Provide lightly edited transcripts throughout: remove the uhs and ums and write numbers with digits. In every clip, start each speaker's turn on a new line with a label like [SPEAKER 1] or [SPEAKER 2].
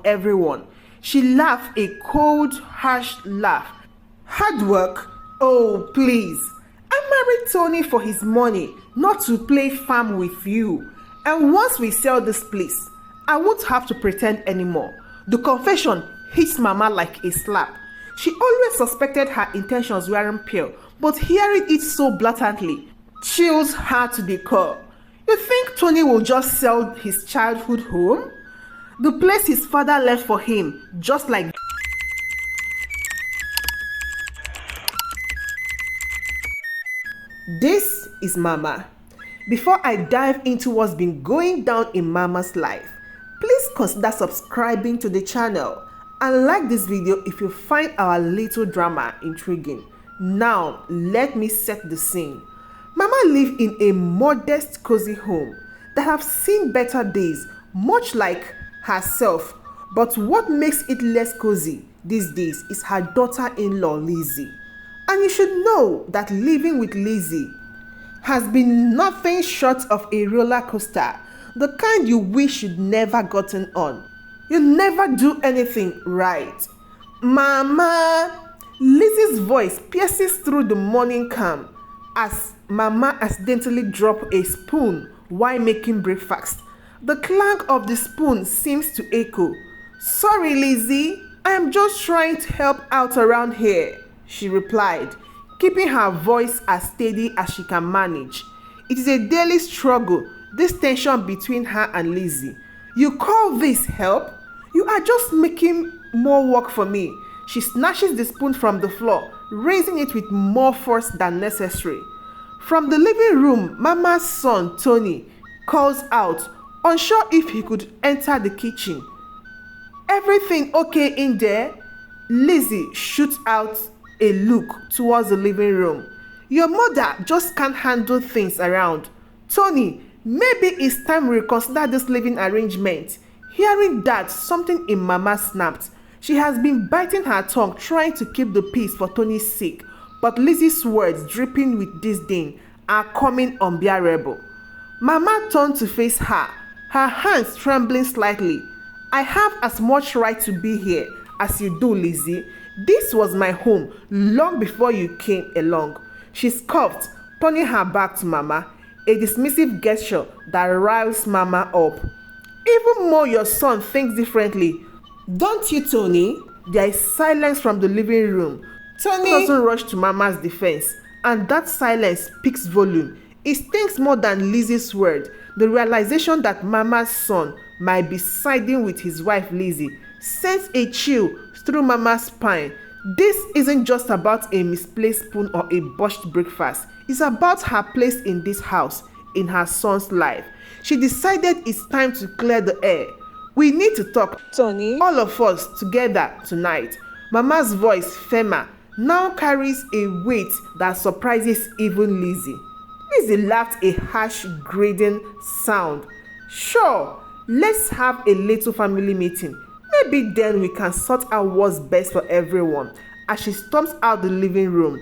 [SPEAKER 1] everyone. She laughed a cold, harsh laugh. Hard work? Oh, please. I married Tony for his money, not to play farm with you. And once we sell this place, I won't have to pretend anymore. The confession hits Mama like a slap. She always suspected her intentions weren't pure, but hearing it so blatantly chills her to the core. You think Tony will just sell his childhood home? The place his father left for him, just like this is Mama. Before I dive into what's been going down in Mama's life, please consider subscribing to the channel and like this video if you find our little drama intriguing. Now, let me set the scene. Mama lived in a modest, cozy home that have seen better days, much like herself. But what makes it less cozy these days is her daughter-in-law, Lizzie. And you should know that living with Lizzie has been nothing short of a roller coaster, the kind you wish you'd never gotten on. You never do anything right. Mama! Lizzie's voice pierces through the morning calm as Mama accidentally drops a spoon while making breakfast. The clank of the spoon seems to echo. Sorry, Lizzie, I am just trying to help out around here, she replied, keeping her voice as steady as she can manage. It is a daily struggle, this tension between her and Lizzie. You call this help? You are just making more work for me. She snatches the spoon from the floor, raising it with more force than necessary. From the living room, Mama's son, Tony, calls out, unsure if he could enter the kitchen. Everything okay in there? Lizzie shoots out a look towards the living room. Your mother just can't handle things around. Tony, maybe it's time we reconsider this living arrangement. Hearing that, something in Mama snapped. She has been biting her tongue trying to keep the peace for Tony's sake, but Lizzie's words, dripping with disdain, are coming unbearable. Mama turned to face her, her hands trembling slightly. I have as much right to be here as you do, Lizzie. This was my home long before you came along. She scoffed, turning her back to Mama, a dismissive gesture that riles Mama up. Even more, your son thinks differently. Don't you, Tony? There is silence from the living room. Tony doesn't rush to Mama's defense, and that silence speaks volume. It stings more than Lizzie's word. The realization that Mama's son might be siding with his wife Lizzie sends a chill through Mama's spine. This isn't just about a misplaced spoon or a botched breakfast. It's about her place in this house, in her son's life. She decided it's time to clear the air. We need to talk, Tony. All of us together tonight. Mama's voice, firmer, now carries a weight that surprises even Lizzie. Lizzie laughed a harsh, grating sound. Sure, let's have a little family meeting. Maybe then we can sort out what's best for everyone. As she storms out the living room,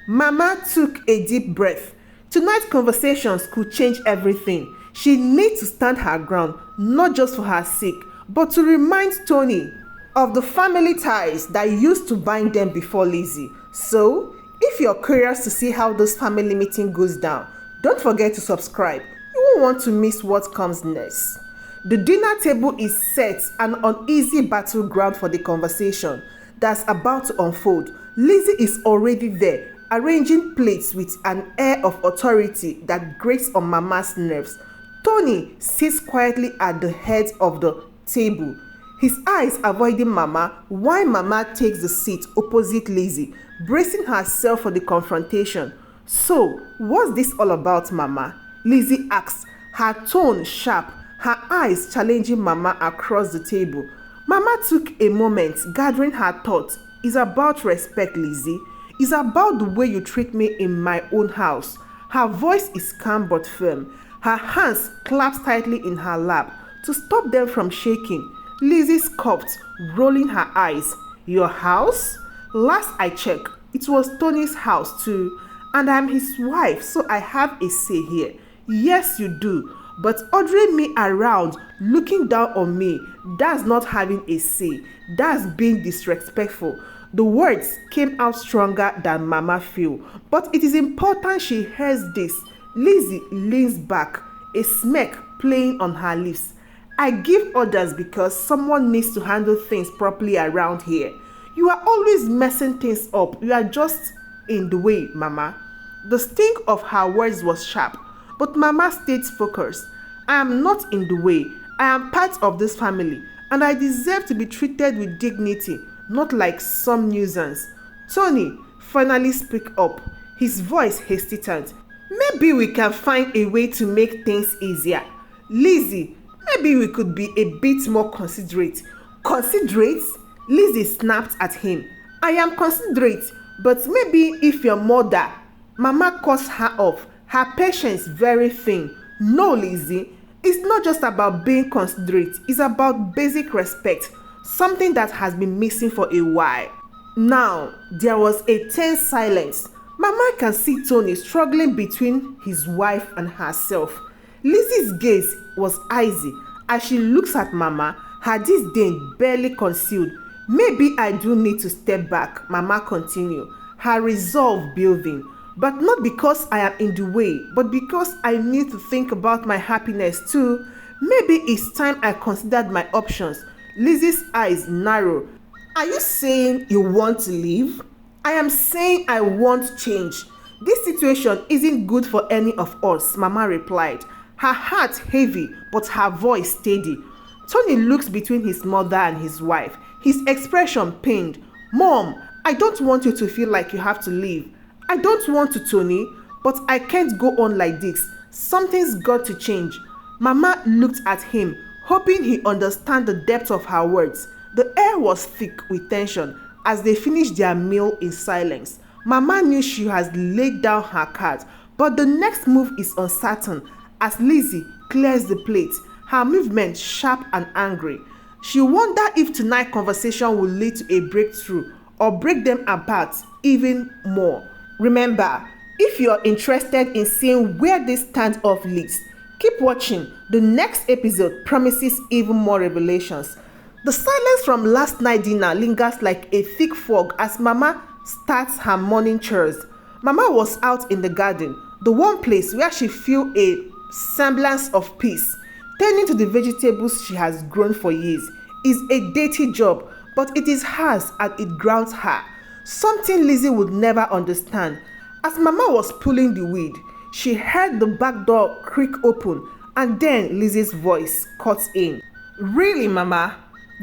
[SPEAKER 1] Mama took a deep breath. Tonight's conversations could change everything. She needs to stand her ground, not just for her sake, but to remind Tony of the family ties that used to bind them before Lizzie. So, if you're curious to see how this family meeting goes down, don't forget to subscribe. You won't want to miss what comes next. The dinner table is set, an uneasy battleground for the conversation that's about to unfold. Lizzie is already there, arranging plates with an air of authority that grates on Mama's nerves. Tony sits quietly at the head of the table, his eyes avoiding Mama, while Mama takes the seat opposite Lizzie, bracing herself for the confrontation. So, what's this all about, Mama? Lizzie asks, her tone sharp, her eyes challenging Mama across the table. Mama took a moment, gathering her thoughts. It's about respect, Lizzie. It's about the way you treat me in my own house. Her voice is calm but firm. Her hands clasped tightly in her lap to stop them from shaking. Lizzie scoffed, rolling her eyes. Your house? Last I checked, it was Tony's house too, and I'm his wife, so I have a say here. Yes, you do, but ordering me around looking down on me. That's not having a say. That's being disrespectful. The words came out stronger than Mama feel, but it is important she hears this. Lizzie leans back, a smirk playing on her lips. I give orders because someone needs to handle things properly around here. You are always messing things up. You are just in the way, Mama. The sting of her words was sharp, but Mama stayed focused. I am not in the way. I am part of this family, and I deserve to be treated with dignity, not like some nuisance. Tony finally spoke up, his voice hesitant. Maybe we can find a way to make things easier. Lizzie, maybe we could be a bit more considerate. Considerate? Lizzie snapped at him. I am considerate, but maybe if your mother... Mama cut her off, her patience very thin. No, Lizzie, it's not just about being considerate, it's about basic respect, something that has been missing for a while. Now, there was a tense silence. Mama can see Tony struggling between his wife and herself. Lizzie's gaze was icy as she looks at Mama, her disdain barely concealed. Maybe I do need to step back, Mama continued, her resolve building. But not because I am in the way, but because I need to think about my happiness too. Maybe it's time I considered my options. Lizzie's eyes narrowed. Are you saying you want to leave? I am saying I want change. This situation isn't good for any of us, Mama replied, her heart heavy but her voice steady. Tony looks between his mother and his wife, his expression pained. Mom, I don't want you to feel like you have to leave. I don't want to, Tony, but I can't go on like this. Something's got to change. Mama looked at him, hoping he understood the depth of her words. The air was thick with tension as they finished their meal in silence. Mama knew she has laid down her cards, but the next move is uncertain as Lizzie clears the plate, her movement sharp and angry. She wondered if tonight's conversation will lead to a breakthrough or break them apart even more. Remember, if you're interested in seeing where this standoff leads, keep watching. The next episode promises even more revelations. The silence from last night's dinner lingers like a thick fog as Mama starts her morning chores. Mama was out in the garden, the one place where she feels a semblance of peace. Tending to the vegetables she has grown for years is a dirty job, but it is hers and it grounds her. Something Lizzie would never understand. As Mama was pulling the weed, she heard the back door creak open, and then Lizzie's voice cuts in. Really, Mama?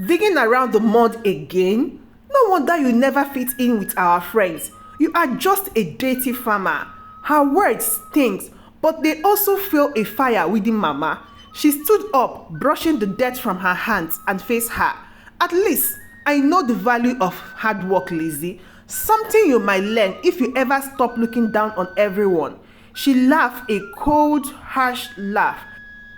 [SPEAKER 1] Digging around the mud again? No wonder you never fit in with our friends. You are just a dirty farmer. Her words stink, but they also feel a fire within Mama. She stood up, brushing the dirt from her hands, and faced her. At least, I know the value of hard work, Lizzie. Something you might learn if you ever stop looking down on everyone. She laughed a cold, harsh laugh.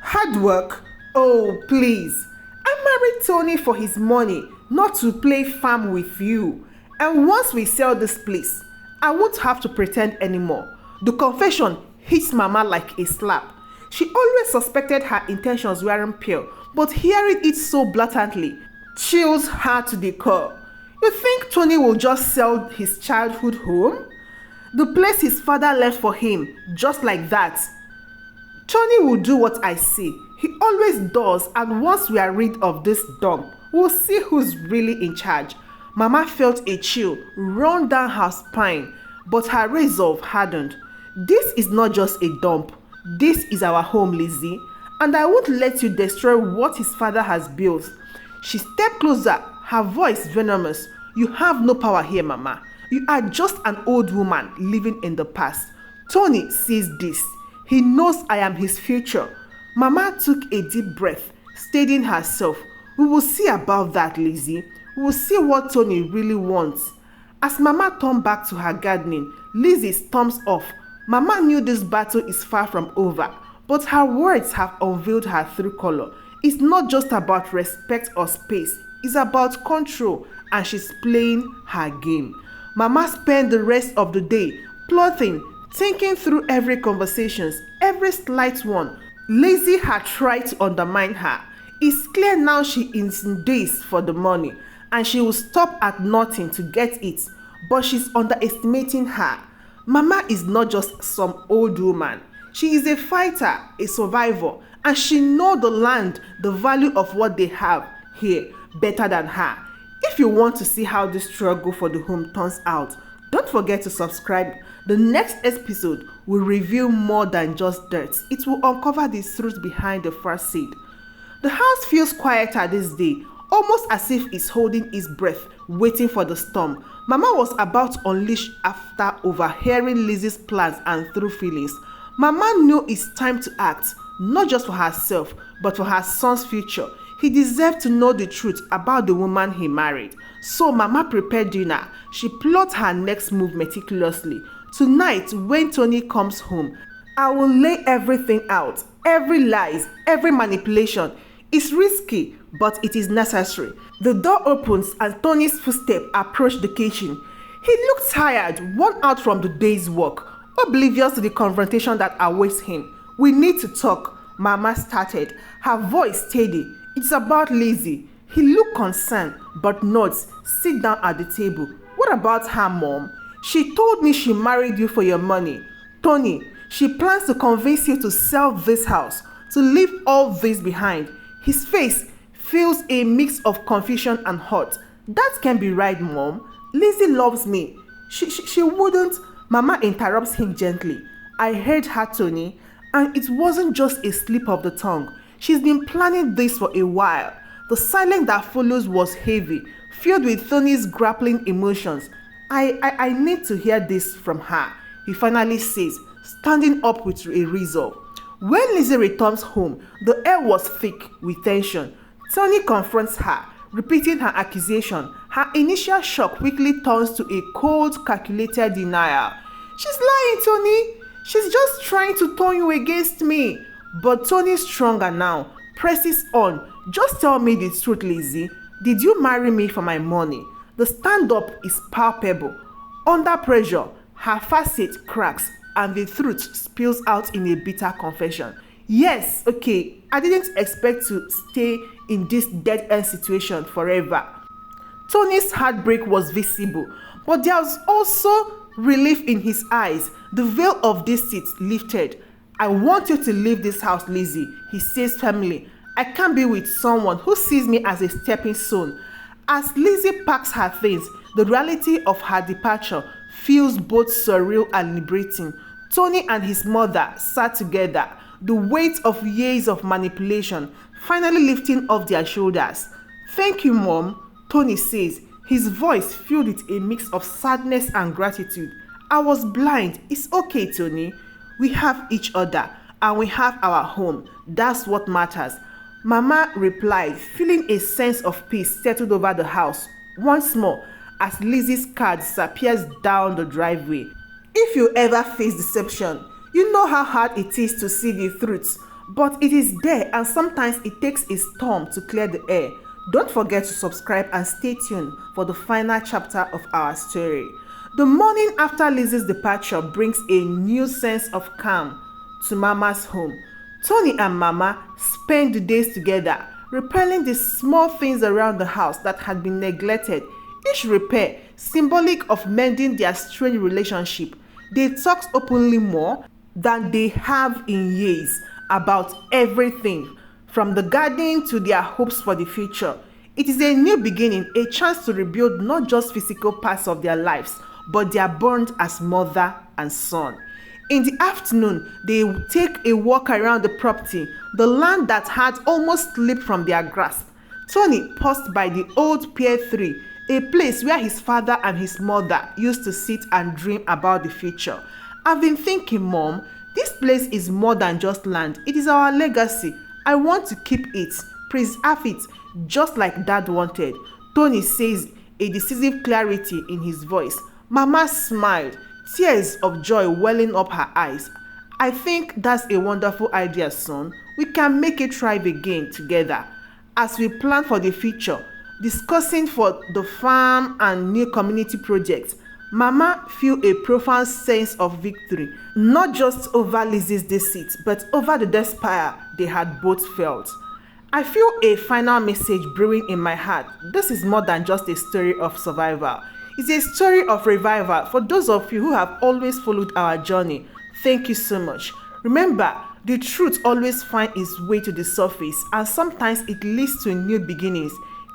[SPEAKER 1] Hard work? Oh, please. I married Tony for his money, not to play farm with you. And once we sell this place, I won't have to pretend anymore. The confession hits Mama like a slap. She always suspected her intentions weren't pure, but hearing it so blatantly chills her to the core. You think Tony will just sell his childhood home? The place his father left for him, just like that? Tony will do what I say. He always does, and once we are rid of this dump, we'll see who's really in charge. Mama felt a chill run down her spine, but her resolve hardened. This is not just a dump. This is our home, Lizzie, and I won't let you destroy what his father has built. She stepped closer, her voice venomous. You have no power here, Mama. You are just an old woman living in the past. Tony sees this. He knows I am his future. Mama took a deep breath, steadying herself. We will see about that, Lizzie. We will see what Tony really wants. As Mama turned back to her gardening, Lizzie storms off. Mama knew this battle is far from over, but her words have unveiled her true color. It's not just about respect or space. It's about control, and she's playing her game. Mama spent the rest of the day plotting, thinking through every conversation, every slight one. Lizzie had tried to undermine her. It's clear now she is in days for the money and she will stop at nothing to get it, but she's underestimating her. Mama is not just some old woman. She is a fighter, a survivor, and she knows the land, the value of what they have here better than her. If you want to see how this struggle for the home turns out, don't forget to subscribe. The next episode will reveal more than just dirt. It will uncover the truth behind the first seed. The house feels quieter this day, almost as if it's holding its breath, waiting for the storm. Mama was about to unleash after overhearing Lizzie's plans and true feelings. Mama knew it's time to act, not just for herself, but for her son's future. He deserved to know the truth about the woman he married. So Mama prepared dinner. She plotted her next move meticulously. Tonight, when Tony comes home, I will lay everything out. Every lies, every manipulation. It's risky, but it is necessary. The door opens and Tony's footsteps approach the kitchen. He looked tired, worn out from the day's work, oblivious to the confrontation that awaits him. We need to talk, Mama started, her voice steady. It's about Lizzie. He looked concerned, but nods. Sit down at the table. What about her, Mom? She told me she married you for your money. Tony, she plans to convince you to sell this house, to leave all this behind. His face feels a mix of confusion and hurt. That can be right, Mom. Lizzie loves me. She wouldn't. Mama interrupts him gently. I heard her, Tony, and it wasn't just a slip of the tongue. She's been planning this for a while. The silence that follows was heavy, filled with Tony's grappling emotions. I need to hear this from her, he finally says, standing up with a resolve. When Lizzie returns home, the air was thick with tension. Tony confronts her, repeating her accusation. Her initial shock quickly turns to a cold, calculated denial. She's lying, Tony. She's just trying to turn you against me. But Tony's stronger now, presses on. Just tell me the truth, Lizzie. Did you marry me for my money? The stand-up is palpable. Under pressure, her facet cracks and the truth spills out in a bitter confession. Yes, okay, I didn't expect to stay in this dead-end situation forever. Tony's heartbreak was visible, but there was also relief in his eyes. The veil of deceit lifted. I want you to leave this house, Lizzie, he says firmly. I can't be with someone who sees me as a stepping stone. As Lizzie packs her things, the reality of her departure feels both surreal and liberating. Tony and his mother sat together, the weight of years of manipulation finally lifting off their shoulders. Thank you, Mom, Tony says, his voice filled with a mix of sadness and gratitude. I was blind. It's okay, Tony. We have each other and we have our home. That's what matters. Mama replied, feeling a sense of peace settled over the house once more as Lizzie's car disappears down the driveway. If you ever face deception, you know how hard it is to see the truth, but it is there and sometimes it takes a storm to clear the air. Don't forget to subscribe and stay tuned for the final chapter of our story. The morning after Lizzie's departure brings a new sense of calm to Mama's home. Tony and Mama spend the days together, repairing the small things around the house that had been neglected. Each repair symbolic of mending their strained relationship. They talk openly more than they have in years about everything, from the garden to their hopes for the future. It is a new beginning, a chance to rebuild not just physical parts of their lives, but their bond as mother and son. In the afternoon, they take a walk around the property, the land that had almost slipped from their grasp. Tony paused by the old pear tree, a place where his father and his mother used to sit and dream about the future. I've been thinking, Mom, this place is more than just land. It is our legacy. I want to keep it, preserve it, just like Dad wanted. Tony says, a decisive clarity in his voice. Mama smiled, tears of joy welling up her eyes. I think that's a wonderful idea, son. We can make it thrive again together. As we plan for the future, discussing for the farm and new community projects, Mama feel a profound sense of victory, not just over Lizzie's deceit, but over the despair they had both felt. I feel a final message brewing in my heart. This is more than just a story of survival. It's a story of revival for those of you who have always followed our journey. Thank you so much. Remember, the truth always finds its way to the surface, and sometimes it leads to new beginnings.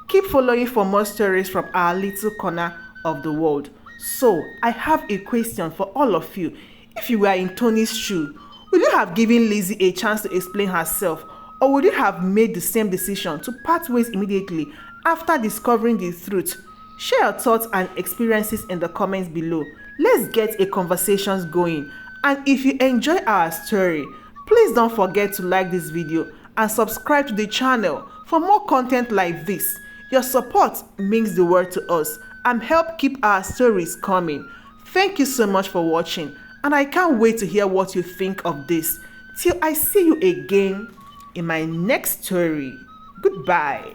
[SPEAKER 1] Keep following for more stories from our little corner of the world. So, I have a question for all of you. If you were in Tony's shoe, would you have given Lizzie a chance to explain herself? Or would you have made the same decision to part ways immediately after discovering the truth? Share your thoughts and experiences in the comments below. Let's get a conversation going. And if you enjoy our story, please don't forget to like this video and subscribe to the channel for more content like this. Your support means the world to us and help keep our stories coming. Thank you so much for watching, and I can't wait to hear what you think of this. Till I see you again in my next story. Goodbye.